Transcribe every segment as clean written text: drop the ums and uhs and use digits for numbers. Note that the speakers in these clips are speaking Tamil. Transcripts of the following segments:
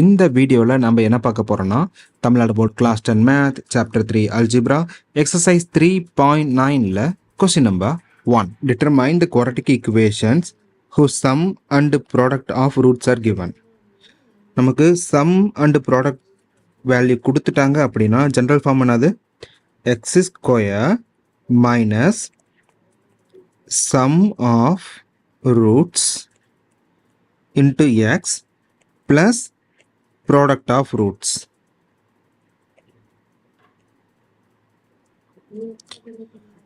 இந்த வீடியோவில் நம்ம என்ன பார்க்க போகிறோம்னா Tamil Nadu board class 10 math chapter 3 algebra exercise 3.9ல் question number 1 determine the quadratic equations whose sum and product of roots are given. நமக்கு சம் அண்ட் ப்ராடக்ட் வேல்யூ கொடுத்துட்டாங்க அப்படின்னா ஜென்ரல் ஃபார்ம் என்னது X square minus sum of roots into X plus product of roots.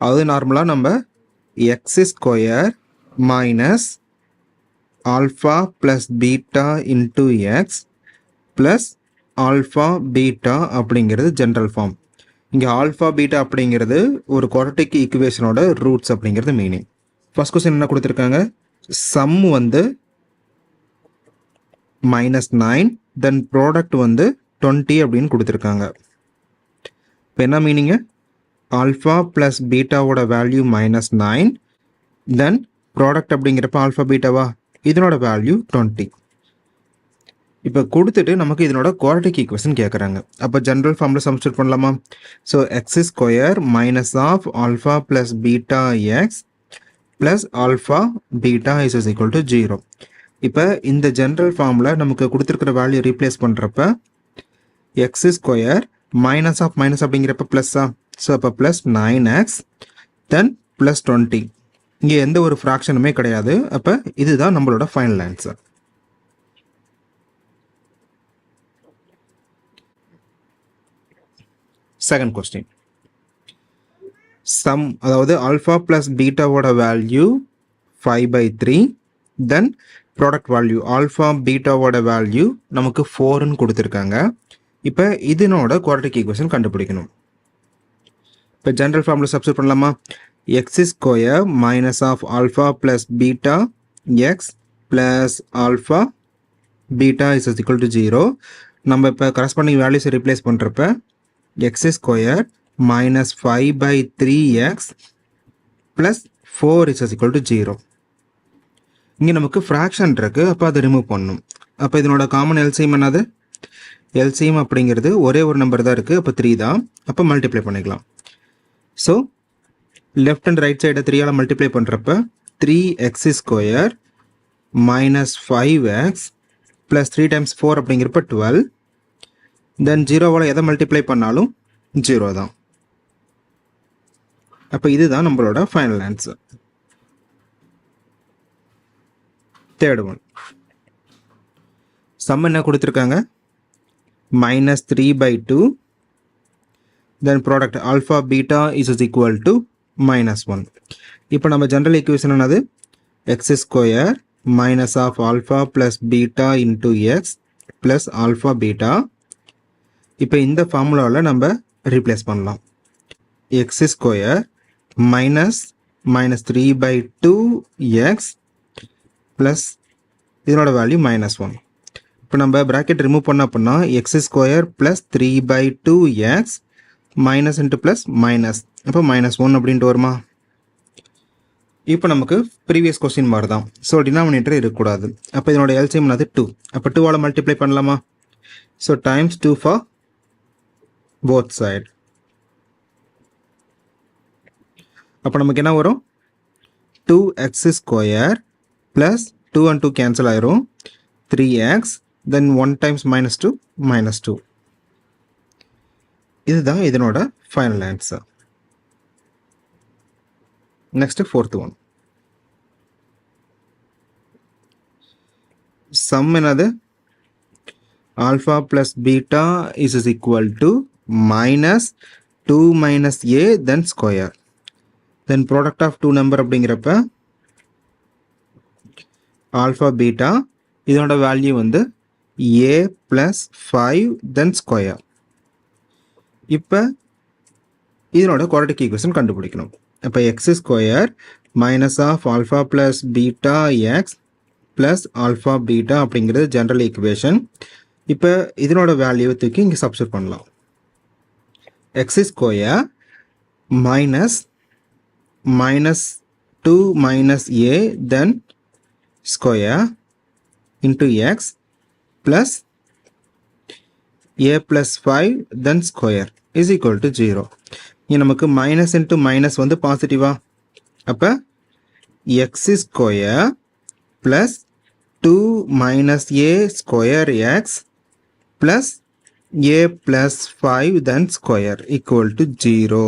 அது நார்மலாக நம்ம X square minus alpha plus beta into X plus alpha beta அப்படிங்கிறது ஜென்ரல் ஃபார்ம். இங்கே ஆல்ஃபா பீட்டா அப்படிங்கிறது ஒரு குவாட்ரட்டிக் ஈக்குவேஷனோட ரூட்ஸ் அப்படிங்கிறது மீனிங். ஃபர்ஸ்ட் கொஸ்டின் என்ன கொடுத்துருக்காங்க, சம் வந்து -9 தென் ப்ராடக்ட் வந்து 20 அப்படின்னு கொடுத்துருக்காங்க. இப்போ என்ன மீனிங்கு, ஆல்ஃபா ப்ளஸ் பீட்டாவோட வேல்யூ -9 தென் ப்ராடக்ட் அப்படிங்கிறப்ப ஆல்ஃபா பீட்டாவா, இதனோட வேல்யூ 20. இப்போ கொடுத்துட்டு நமக்கு இதனோட குவாட்ரட்டிக் ஈக்குவேஷன் கேட்குறாங்க. அப்போ ஜென்ரல் ஃபார்மில் சப்ஸ்டிட்யூட் பண்ணலாமா? So X square minus of alpha plus beta X plus alpha beta is equal to 0. இப்போ இந்த ஜென்ரல் ஃபார்மில் நமக்கு கொடுத்துருக்கிற வேல்யூ ரீப்ளேஸ் பண்ணுறப்ப X square minus of minus அப்படிங்கிறப்ப ப்ளஸ்ஸா, ஸோ அப்போ ப்ளஸ் 9x தென் ப்ளஸ் 20. இங்கே எந்த ஒரு ஃப்ராக்ஷனுமே கிடையாது. அப்போ இதுதான் நம்மளோட final answer. Second question, sum அதாவது ஆல்ஃபா ப்ளஸ் பீட்டாவோட value 5/3 then product value alpha பீட்டாவோட வேல்யூ நமக்கு 4ன்னு கொடுத்துருக்காங்க. இப்போ இதனோட குவாட்ரட்டிக் ஈக்குவேஷன் கண்டுபிடிக்கணும். இப்போ ஜென்ரல் ஃபார்மில் சப்ஸ்டிட்யூட் பண்ணலாமா? X square minus of alpha plus beta X plus alpha beta is equal to 0. நம்ம இப்போ கரஸ்பாண்டிங் வேல்யூஸை ரீப்ளேஸ் பண்ணுறப்ப X square minus 5/3x plus 4 is equal to 0. இங்கே நமக்கு ஃப்ராக்ஷன் இருக்குது, அப்போ அதை ரிமூவ் பண்ணணும். அப்போ இதனோட காமன் எல்சிஎம் என்னது, எல்சிஎம் அப்படிங்கிறது ஒரே ஒரு நம்பர் தான் இருக்குது, அப்போ 3 தான். அப்போ மல்டிப்ளை பண்ணிக்கலாம். ஸோ லெஃப்ட் அண்ட் ரைட் சைடை 3ஆல் மல்டிப்ளை பண்ணுறப்ப 3x square minus 5x plus 3 times 4 அப்படிங்கிறப்ப 12. தென் 0வால் எதை மல்டிப்ளை பண்ணாலும் 0 தான். அப்போ இதுதான் நம்மளோட final answer. Third one, sum என்ன கொடுத்துருக்காங்க, -3/2 then product alpha beta is equal to -1. இப்போ நம்ம ஜென்ரல் ஈக்குவேஷன் என்னது, X square minus of alpha plus beta into x plus alpha beta. இப்போ இந்த ஃபார்முலாவில் நம்ம ரீப்ளேஸ் பண்ணலாம். எக்ஸ் ஸ்கொயர் -3/2x ப்ளஸ் இதனோட வேல்யூ -1. இப்போ நம்ம ப்ராக்கெட் ரிமூவ் பண்ண அப்படின்னா x square plus 3/2x minus into plus minus, அப்போ -1 அப்படின்ட்டு வருமா? இப்போ நமக்கு ப்ரீவியஸ் கொஸ்டின் மாதிரி தான். ஸோ டினாமினேட்டர் இருக்கக்கூடாது. அப்போ இதனோட எல்சிஎம் அது 2. அப்போ 2ஆல் மல்டிப்ளை பண்ணலாமா? So times 2 for both side. அப்போ நமக்கு என்ன வரும், 2x square plus 2 and 2 cancel ஆயிரும், 3x தென் 1 டைம்ஸ் -2 -2. இதுதான் இதனோட final answer. Next fourth one, sum என்னது, alpha plus beta is equal to -2 - a then square then product of 2 number அப்படிங்கிறப்ப ஆல்ஃபா பீட்டா இதனோட வேல்யூ வந்து a ப்ளஸ் 5 தென் ஸ்கொயர். இப்போ இதனோட குவாட்ரட்டிக் ஈக்குவேஷன் கண்டுபிடிக்கணும். இப்போ X square minus of alpha plus beta X plus alpha beta அப்படிங்கிறது ஜென்ரல் ஈக்குவேஷன். இப்போ இதனோட வேல்யூ தூக்கி இங்கே சப்ஸ்டிட்யூட் பண்ணலாம். X square minus -2 - a then square into x plus a plus 5 then square is equal to 0. இங்கே நமக்கு மைனஸ் இன்ட்டு மைனஸ் வந்து பாசிட்டிவா, அப்போ X square plus 2 minus a square x plus a plus 5 then square equal to 0.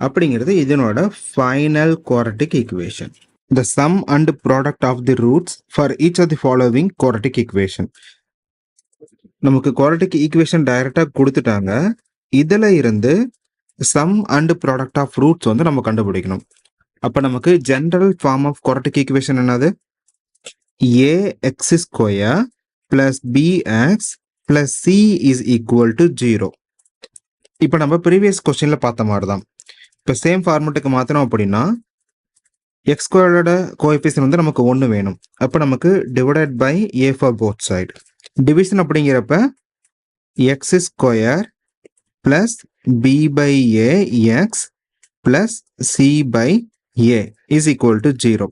அப்படிங்கிறது இதனோட final quadratic equation. The sum and product of the roots for each of the following quadratic equation. நமக்கு quadratic equation டைரக்டாக கொடுத்துட்டாங்க. இதில் இருந்து sum and product of roots வந்து நம்ம கண்டுபிடிக்கணும். அப்போ நமக்கு general form of quadratic equation என்னது? ax square plus bx plus c is equal to 0. இப்போ நம்ம ப்ரீவியஸ் கொஸ்டினில் பார்த்த மாதிரி தான். இப்போ சேம் ஃபார்மெட்டுக்கு மாற்றணும் அப்படின்னா எக்ஸ் ஸ்கொயரோட கோஎஃபிஷியன்ட் வந்து நமக்கு 1 வேணும். அப்போ நமக்கு divided by A for both side. Division அப்படிங்கிறப்ப X square plus B by A X plus C by A is equal to 0.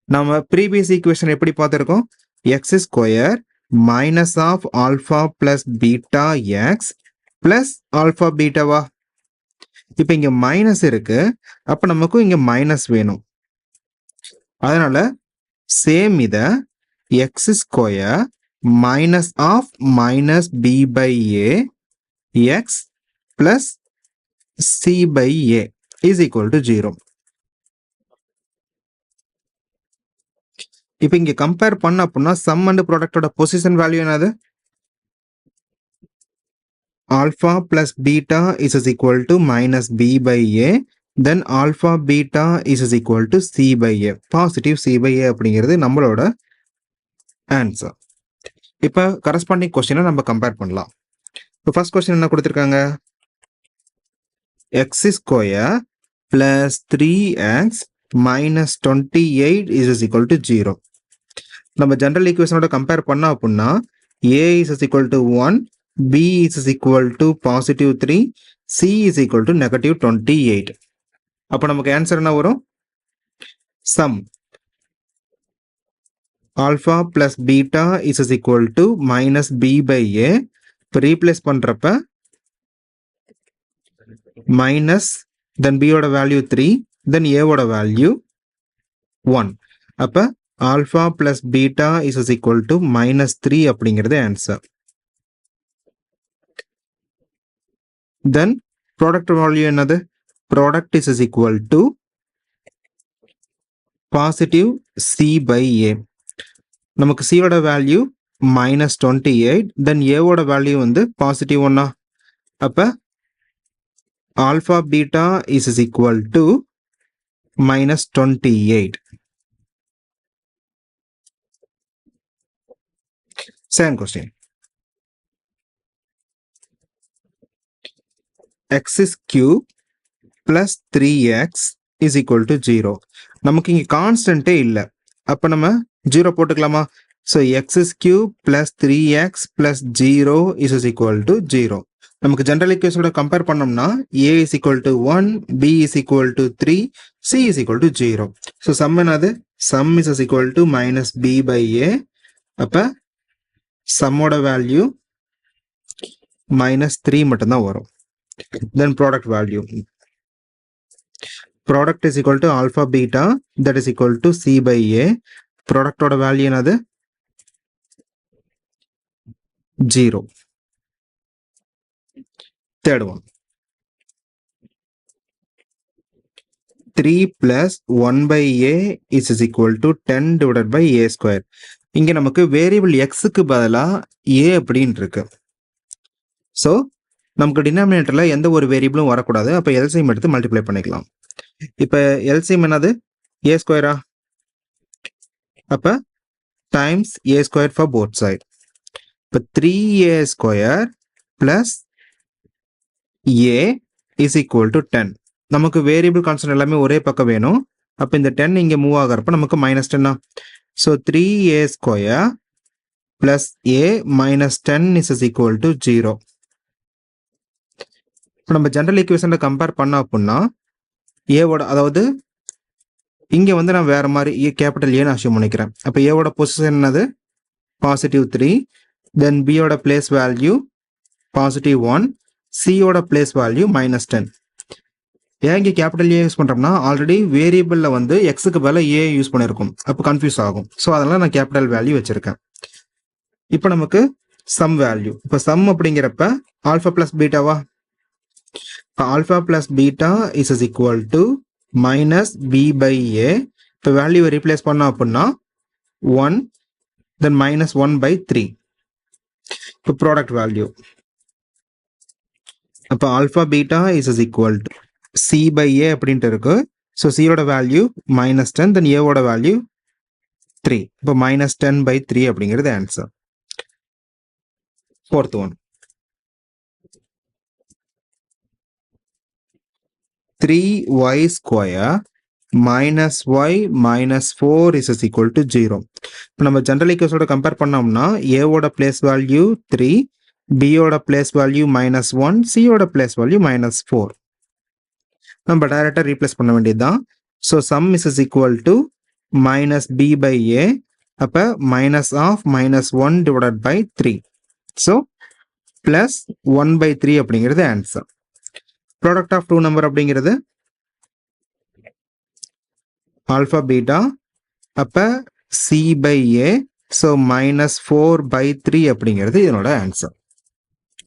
நம்ம ப்ரீவியஸ் ஈக்குவேஷன் எப்படி பார்த்துருக்கோம்? X square minus of alpha plus beta X plus alpha பீட்டாவா? இப்போ இங்கே மைனஸ் இருக்கு, அப்போ நமக்கும் இங்கே மைனஸ் வேணும். அதனால சேம் இதை X square minus of minus B by A X plus C by A is equal to 0. இப்போ இங்கே கம்பேர் பண்ண அப்படின்னா சம் அண்ட் ப்ராடக்டோட பொசிஷன் வேல்யூ என்னது? Alpha plus beta is equal to minus B by A then alpha beta is equal to C by A. Positive C by A அப்படிங்கிறது நம்மளோட ஆன்சர். இப்போ கரஸ்பாண்டிங் கொஸ்டினை நம்ம கம்பேர் பண்ணலாம். இப்போ ஃபர்ஸ்ட் கொஸ்டின் என்ன கொடுத்துருக்காங்க? X square plus 3x minus 28 is equal to 0. நம்ம ஜென்ரல் ஈக்குவேஷனோட கம்பேர் பண்ணோம் அப்படின்னா a is equal to 1, b is equal to positive 3, c is equal to negative 28. அப்போ நமக்கு ஆன்சர் என்ன வரும்? Sum alpha plus beta is equal to minus B by A. இப்போ ரீப்ளேஸ் பண்ணுறப்ப மைனஸ் தென் பியோட வேல்யூ 3 தென் ஏவோட வேல்யூ 1. அப்போ alpha plus beta is equal to minus 3 அப்படிங்கிறது ஆன்சர். தென் ப்ராடக்ட் வேல்யூ என்னது? Product is equal to positive C by A. நமக்கு சியோட வேல்யூ மைனஸ் 28 தென் ஏவோட வேல்யூ வந்து பாசிட்டிவ் 1. அப்போ alpha beta is equal to minus 28. Second question. X is cube plus 3x is equal to 0. நமக்கு இங்கே கான்ஸ்டன்ட்டே இல்லை, அப்போ நம்ம 0 போட்டுக்கலாமா? So X is cube plus 3x plus 0 is equal to 0. நமக்கு ஜென்ரல் ஈக்குவேஷனோட கம்பேர் பண்ணோம்னா a is equal to 1, b is equal to 3, c is equal to 0. So sum என்னது? Sum is equal to minus b by a. அப்போ சம்மோட வேல்யூ மைனஸ் 3 மட்டும்தான் வரும். Then product value, product is equal to alpha beta that is equal to C by ஏ. ப்ராடக்டோட வேல்யூ என்னது? 0. Third one 3 plus 1 by a is equal to 10 divided by a square. இங்க நமக்கு வேரியபிள் எக்ஸுக்கு பதிலாக a அப்படின்னு இருக்கு. ஸோ நமக்கு டினாமினேட்டர்ல எந்த ஒரு வேரியபிளும் வரக்கூடாது. அப்போ எல்சிஎம் எடுத்து மல்டிப்ளை பண்ணிக்கலாம். இப்போ எல்சிஎம் என்னது? ஏ ஸ்கொயரா? அப்போ times a square for both side. இப்போ 3a square plus a is equal to 10. நமக்கு வேரியபிள் கான்ஸ்டன்ட் எல்லாமே ஒரே பக்கம் வேணும். அப்போ இந்த 10 இங்கே மூவ் ஆகிறப்ப நமக்கு minus 10. So 3a square plus a minus 10 is equal to 0. இப்போ நம்ம ஜென்ரல் ஈக்குவேஷனில் கம்பேர் பண்ண அப்படின்னா ஏவோட, அதாவது இங்கே வந்து நான் வேற மாதிரி கேபிட்டல் ஏன்னு அஷ்யூம் பண்ணிக்கிறேன். அப்போ ஏவோட பொசிஷன் என்னது? பாசிட்டிவ் 3. தென் பியோட பிளேஸ் வேல்யூ பாசிட்டிவ் 1, சியோட பிளேஸ் வேல்யூ -10. ஏன் இங்கே கேபிட்டல் ஏ யூஸ் பண்ணுறோம்னா ஆல்ரெடி வேரியபிளில் வந்து எக்ஸுக்கு பதில் ஏ யூஸ் பண்ணியிருக்கும், அப்போ கன்ஃபியூஸ் ஆகும். ஸோ அதனால் நான் கேபிட்டல் வேல்யூ வச்சுருக்கேன். இப்போ நமக்கு சம் வேல்யூ, இப்போ சம் அப்படிங்கிறப்ப ஆல்ஃபா ப்ளஸ் பீட்டாவா, இப்போ alpha plus beta is equal to minus B by A. இப்போ வேல்யூவை ரீப்ளேஸ் பண்ணோம் அப்படின்னா 1, தென் -1/3. இப்போ ப்ராடக்ட் வேல்யூ, அப்போ alpha beta is equal to C by A அப்படின்ட்டு இருக்கு. ஸோ சியோட வேல்யூ -10, தென் ஏவோட வேல்யூ 3. இப்போ -10/3 அப்படிங்கிறது answer. Fourth one, 3y square minus y minus 4 is equal to 0. இப்போ நம்ம ஜெனரல் ஈக்குவேஷனோட கம்பேர் பண்ணோம்னா ஏவோட பிளேஸ் வேல்யூ 3, பியோட பிளேஸ் வேல்யூ -1, சியோட பிளேஸ் வேல்யூ -4. நம்ம டைரக்டா ரீப்ளேஸ் பண்ண வேண்டியதுதான். So sum is equal to minus B by A, அப்போ minus of -1 divided by 3. So plus 1/3 அப்படிங்கிறது answer. Product of two number அப்படிங்கிறது ஆல்ஃபா பீட்டா, அப்போ சி பை ஏ, ஸோ -4/3 அப்படிங்கிறது இதனோட ஆன்சர்.